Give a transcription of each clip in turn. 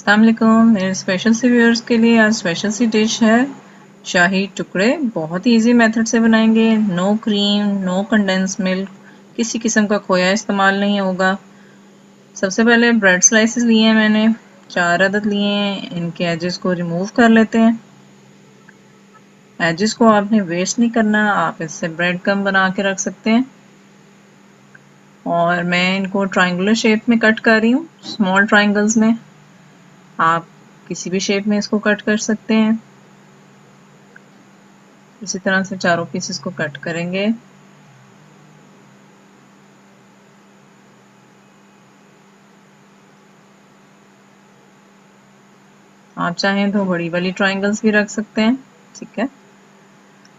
अस्सलाम वालेकुम। मेरे स्पेशल सी व्यूअर्स के लिए आज स्पेशल सी डिश है शाही टुकड़े। बहुत ही इजी मेथड से बनाएंगे। No cream, no condense milk, किसी किस्म का खोया इस्तेमाल नहीं होगा। सबसे पहले ब्रेड स्लाइसेस लिए हैं मैंने, 4 अदद लिए हैं। इनके एजेस को रिमूव कर लेते हैं। एजेस को आपने वेस्ट नहीं करना, आप इससे ब्रेड कम बना के रख सकते हैं। और मैं इनको ट्रायंगुलर शेप में कट कर रही हूँ, स्मॉल ट्रायंगल्स में। आप किसी भी शेप में इसको कट कर सकते हैं। इसी तरह से चारों पीसेस को कट करेंगे। आप चाहें तो बड़ी वाली ट्रायंगल्स भी रख सकते हैं, ठीक है।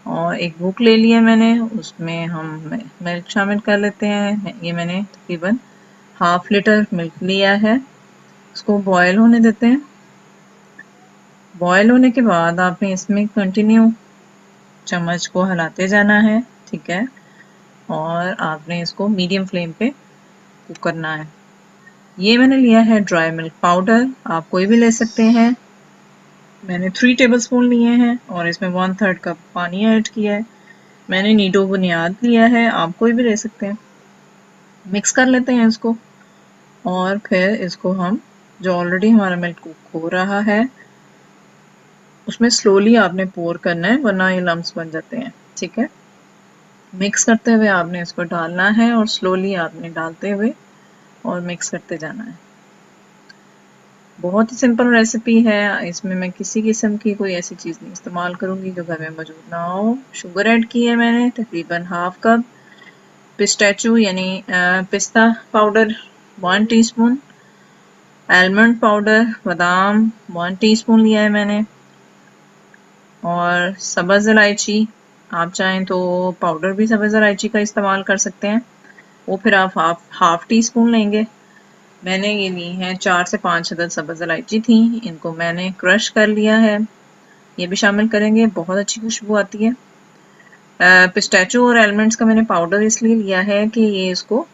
और एक बुक ले लिया मैंने, उसमें हम मिल्क शामिल कर लेते हैं। ये मैंने तकरीबन ½ लीटर मिल्क लिया है। उसको बॉयल होने देते हैं। बॉयल होने के बाद आपने इसमें कंटिन्यू चम्मच को हिलाते जाना है, ठीक है। और आपने इसको मीडियम फ्लेम पे कुक करना है। ये मैंने लिया है ड्राई मिल्क पाउडर, आप कोई भी ले सकते हैं। मैंने 3 टेबलस्पून लिए हैं और इसमें 1/3 कप पानी ऐड किया है। मैंने नीडो बुनियाद लिया है, आप कोई भी ले सकते हैं। मिक्स कर लेते हैं इसको और फिर इसको हम, जो ऑलरेडी हमारा मिल्क कुक हो रहा है, उसमें स्लोली आपने पोर करना है, वरना ये लम्स बन जाते हैं, ठीक है। मिक्स करते हुए आपने इसको डालना है और स्लोली आपने डालते हुए और मिक्स करते जाना है। बहुत ही सिंपल रेसिपी है। इसमें मैं किसी किस्म की कोई ऐसी चीज़ नहीं इस्तेमाल करूँगी जो घर में मौजूद ना हो। शुगर ऐड की है मैंने तकरीबन ½ कप। पिस्ताचू यानी पिस्ता पाउडर 1 टीस्पून। आलमंड पाउडर बादाम 1 टीस्पून लिया है मैंने। और सब्ज़ इलायची, आप चाहें तो पाउडर भी सब्ज़ इलायची का इस्तेमाल कर सकते हैं, वो फिर आप हाफ टी स्पून लेंगे। मैंने ये ली हैं 4 से 5 अदद सब्ज़ इलायची थी, इनको मैंने क्रश कर लिया है। ये भी शामिल करेंगे, बहुत अच्छी खुशबू आती है। पिस्ताचो और आलमंड्स का मैंने पाउडर इसलिए लिया है कि ये इसको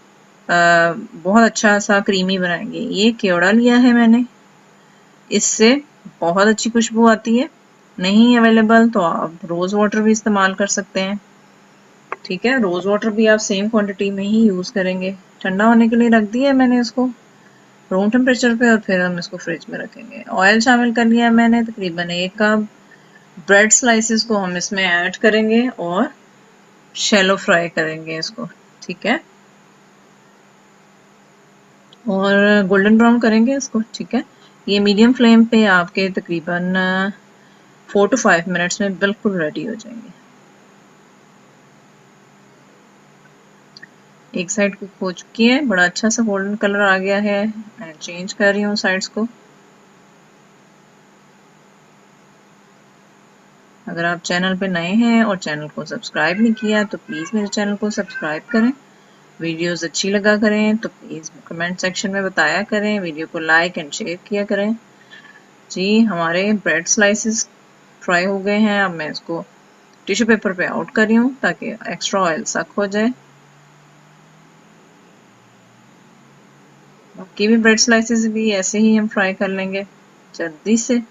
बहुत अच्छा सा क्रीमी बनाएंगे। ये केवड़ा लिया है मैंने, इससे बहुत अच्छी खुशबू आती है। नहीं अवेलेबल तो आप रोज़ वाटर भी इस्तेमाल कर सकते हैं, ठीक है। रोज़ वाटर भी आप सेम क्वांटिटी में ही यूज़ करेंगे। ठंडा होने के लिए रख दिया है मैंने इसको रूम टेम्परेचर पे, और फिर हम इसको फ्रिज में रखेंगे। ऑयल शामिल कर लिया है मैंने तकरीबन 1 कप। ब्रेड स्लाइसेस को हम इसमें ऐड करेंगे और शैलो फ्राई करेंगे इसको, ठीक है। और गोल्डन ब्राउन करेंगे इसको, ठीक है। ये मीडियम फ्लेम पे आपके तकरीबन 4 to 5 मिनट्स में बिल्कुल रेडी हो जाएंगे। एक साइड कुक हो चुकी है, बड़ा अच्छा सा गोल्डन कलर आ गया है। मैं चेंज कर रही हूँ साइड्स को। अगर आप चैनल पे नए हैं और चैनल को सब्सक्राइब नहीं किया तो प्लीज़ मेरे चैनल को सब्सक्राइब करें। वीडियोस अच्छी लगा करें तो प्लीज़ कमेंट सेक्शन में बताया करें। वीडियो को लाइक एंड शेयर किया करें। जी, हमारे ब्रेड स्लाइसेस फ्राई हो गए हैं। अब मैं इसको टिश्यू पेपर पे आउट कर रही हूँ ताकि एक्स्ट्रा ऑयल सक हो जाए। बाकी भी ब्रेड स्लाइसेस भी ऐसे ही हम फ्राई कर लेंगे जल्दी से।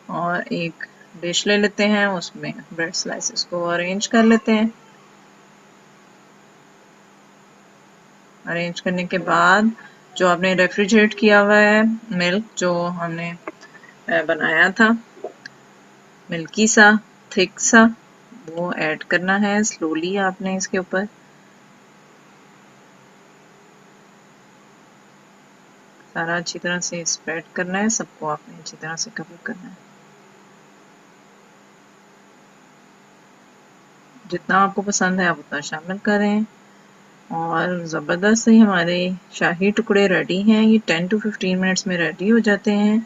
और एक डिश ले लेते हैं, उसमें ब्रेड स्लाइसेस को अरेंज कर लेते हैं। अरेंज करने के बाद जो आपने रेफ्रिजरेट किया हुआ है मिल्क, जो हमने बनाया था मिल्की सा थिक सा, वो ऐड करना है स्लोली आपने इसके ऊपर। सारा अच्छी तरह से स्प्रेड करना है, सबको आपने अच्छी तरह से कवर करना है। जितना आपको पसंद है आप उतना शामिल करें। और ज़बरदस्त ही हमारे शाही टुकड़े रेडी हैं। ये 10 to 15 मिनट्स में रेडी हो जाते हैं।